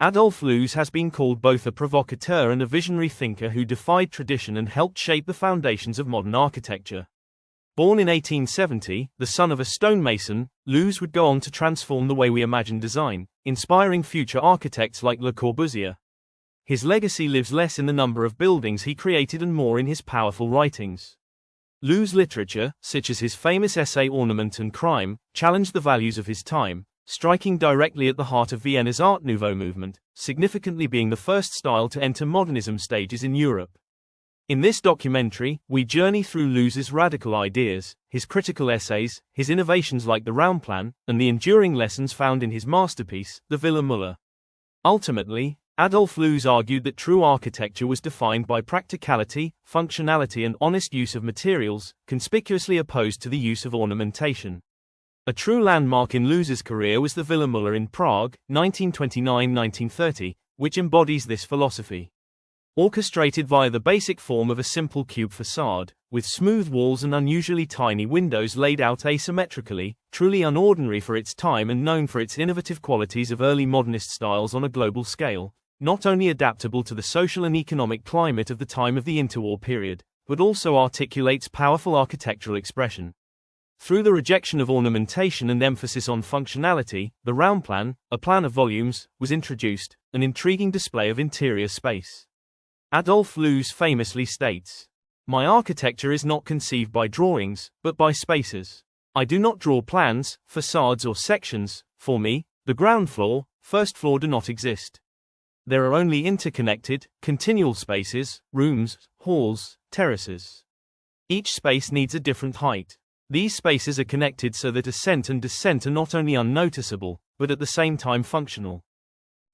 Adolf Loos has been called both a provocateur and a visionary thinker who defied tradition and helped shape the foundations of modern architecture. Born in 1870, the son of a stonemason, Loos would go on to transform the way we imagine design, inspiring future architects like Le Corbusier. His legacy lives less in the number of buildings he created and more in his powerful writings. Loos' literature, such as his famous essay Ornament and Crime, challenged the values of his time, striking directly at the heart of Vienna's Art Nouveau movement, significantly being the first style to enter modernism stages in Europe. In this documentary, we journey through Loos's radical ideas, his critical essays, his innovations like the Raumplan, and the enduring lessons found in his masterpiece, the Villa Müller. Ultimately, Adolf Loos argued that true architecture was defined by practicality, functionality and honest use of materials, conspicuously opposed to the use of ornamentation. A true landmark in Loos's career was the Villa Müller in Prague, 1929–1930, which embodies this philosophy. Orchestrated via the basic form of a simple cube facade, with smooth walls and unusually tiny windows laid out asymmetrically, truly unordinary for its time and known for its innovative qualities of early modernist styles on a global scale, not only adaptable to the social and economic climate of the time of the interwar period, but also articulates powerful architectural expression. Through the rejection of ornamentation and emphasis on functionality, the Raumplan, a plan of volumes, was introduced, an intriguing display of interior space. Adolf Loos famously states, "My architecture is not conceived by drawings, but by spaces. I do not draw plans, facades or sections. For me, the ground floor, first floor do not exist. There are only interconnected, continual spaces, rooms, halls, terraces. Each space needs a different height. These spaces are connected so that ascent and descent are not only unnoticeable, but at the same time functional."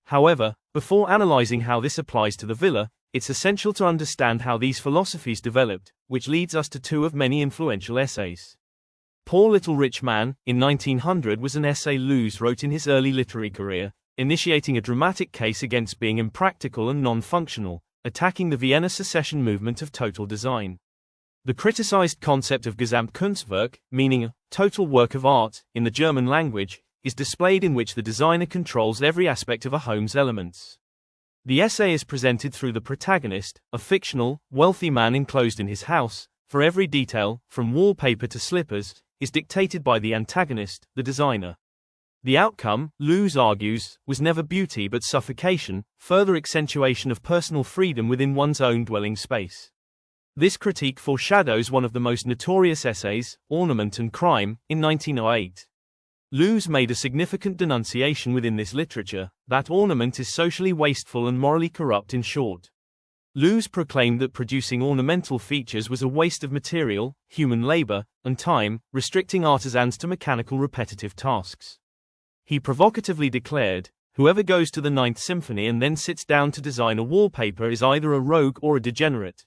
However, before analyzing how this applies to the villa, it's essential to understand how these philosophies developed, which leads us to two of many influential essays. Poor Little Rich Man, in 1900, was an essay Loos wrote in his early literary career, initiating a dramatic case against being impractical and non-functional, attacking the Vienna secession movement of total design. The criticized concept of Gesamtkunstwerk, meaning a total work of art, in the German language, is displayed in which the designer controls every aspect of a home's elements. The essay is presented through the protagonist, a fictional, wealthy man enclosed in his house. For every detail, from wallpaper to slippers, is dictated by the antagonist, the designer. The outcome, Loos argues, was never beauty but suffocation, further accentuation of personal freedom within one's own dwelling space. This critique foreshadows one of the most notorious essays, Ornament and Crime, in 1908. Loos made a significant denunciation within this literature, that ornament is socially wasteful and morally corrupt. In short, Loos proclaimed that producing ornamental features was a waste of material, human labor, and time, restricting artisans to mechanical repetitive tasks. He provocatively declared, "Whoever goes to the Ninth Symphony and then sits down to design a wallpaper is either a rogue or a degenerate."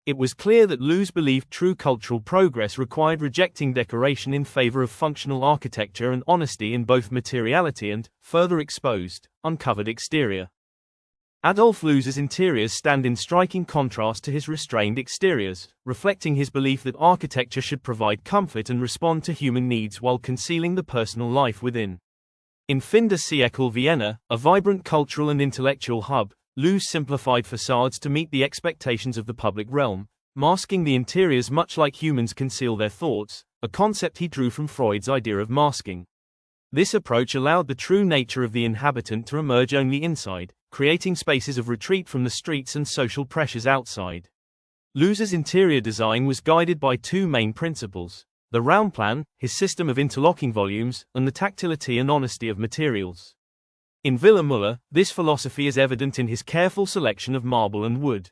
It was clear that Loos believed true cultural progress required rejecting decoration in favor of functional architecture and honesty in both materiality and, further exposed, uncovered exterior. Adolf Loos's interiors stand in striking contrast to his restrained exteriors, reflecting his belief that architecture should provide comfort and respond to human needs while concealing the personal life within. In Fin de siècle Vienna, a vibrant cultural and intellectual hub, Loos simplified facades to meet the expectations of the public realm, masking the interiors much like humans conceal their thoughts, a concept he drew from Freud's idea of masking. This approach allowed the true nature of the inhabitant to emerge only inside, creating spaces of retreat from the streets and social pressures outside. Loos's interior design was guided by two main principles: the Raumplan, his system of interlocking volumes, and the tactility and honesty of materials. In Villa Müller, this philosophy is evident in his careful selection of marble and wood.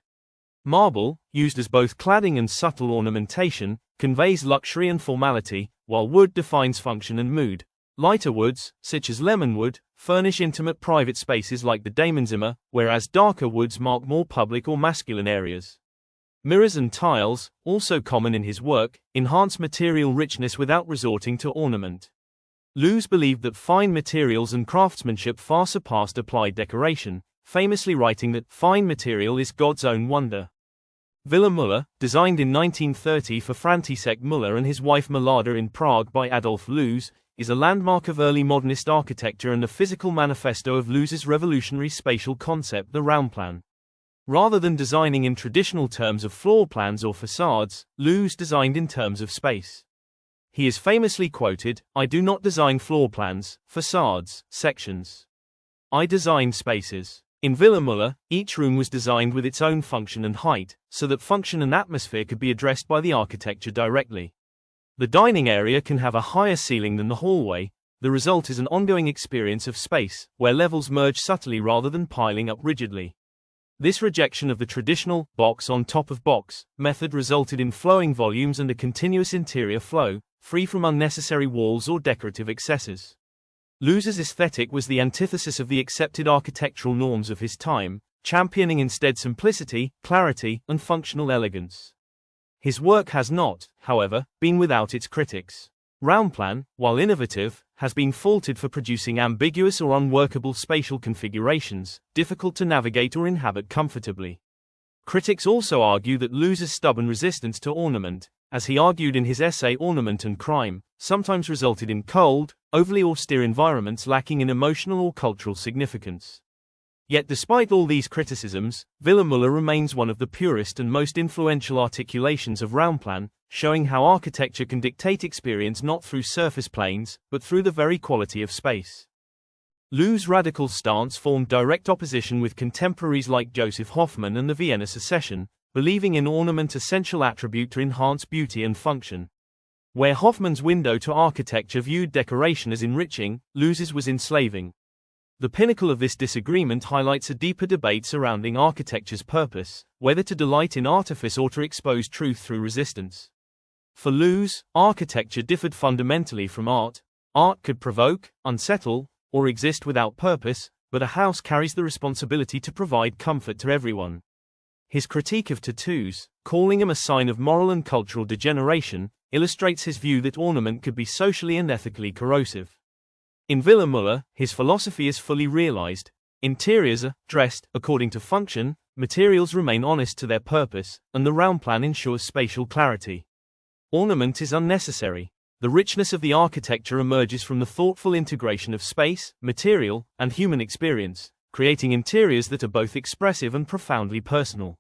Marble, used as both cladding and subtle ornamentation, conveys luxury and formality, while wood defines function and mood. Lighter woods, such as lemon wood, furnish intimate private spaces like the Damenzimmer, whereas darker woods mark more public or masculine areas. Mirrors and tiles, also common in his work, enhance material richness without resorting to ornament. Loos believed that fine materials and craftsmanship far surpassed applied decoration, famously writing that fine material is God's own wonder. Villa Müller, designed in 1930 for František Müller and his wife Milada in Prague by Adolf Loos, is a landmark of early modernist architecture and a physical manifesto of Loos's revolutionary spatial concept, the round plan. Rather than designing in traditional terms of floor plans or facades, Loos designed in terms of space. He is famously quoted, "I do not design floor plans, facades, sections. I design spaces." In Villa Muller, each room was designed with its own function and height, so that function and atmosphere could be addressed by the architecture directly. The dining area can have a higher ceiling than the hallway. The result is an ongoing experience of space, where levels merge subtly rather than piling up rigidly. This rejection of the traditional box on top of box method resulted in flowing volumes and a continuous interior flow, free from unnecessary walls or decorative excesses. Loos's aesthetic was the antithesis of the accepted architectural norms of his time, championing instead simplicity, clarity, and functional elegance. His work has not, however, been without its critics. Roundplan, while innovative, has been faulted for producing ambiguous or unworkable spatial configurations, difficult to navigate or inhabit comfortably. Critics also argue that Loos's stubborn resistance to ornament, as he argued in his essay Ornament and Crime, sometimes resulted in cold, overly austere environments lacking in emotional or cultural significance. Yet despite all these criticisms, Villa Muller remains one of the purest and most influential articulations of roundplan, showing how architecture can dictate experience not through surface planes, but through the very quality of space. Loos's radical stance formed direct opposition with contemporaries like Joseph Hoffmann and the Vienna Secession, believing in ornament essential attribute to enhance beauty and function. Where Hoffmann's window to architecture viewed decoration as enriching, Loos's was enslaving. The pinnacle of this disagreement highlights a deeper debate surrounding architecture's purpose, whether to delight in artifice or to expose truth through resistance. For Loos, architecture differed fundamentally from art. Art could provoke, unsettle, or exist without purpose, but a house carries the responsibility to provide comfort to everyone. His critique of tattoos, calling them a sign of moral and cultural degeneration, illustrates his view that ornament could be socially and ethically corrosive. In Villa Muller, his philosophy is fully realized. Interiors are dressed according to function, materials remain honest to their purpose, and the round plan ensures spatial clarity. Ornament is unnecessary. The richness of the architecture emerges from the thoughtful integration of space, material, and human experience, creating interiors that are both expressive and profoundly personal.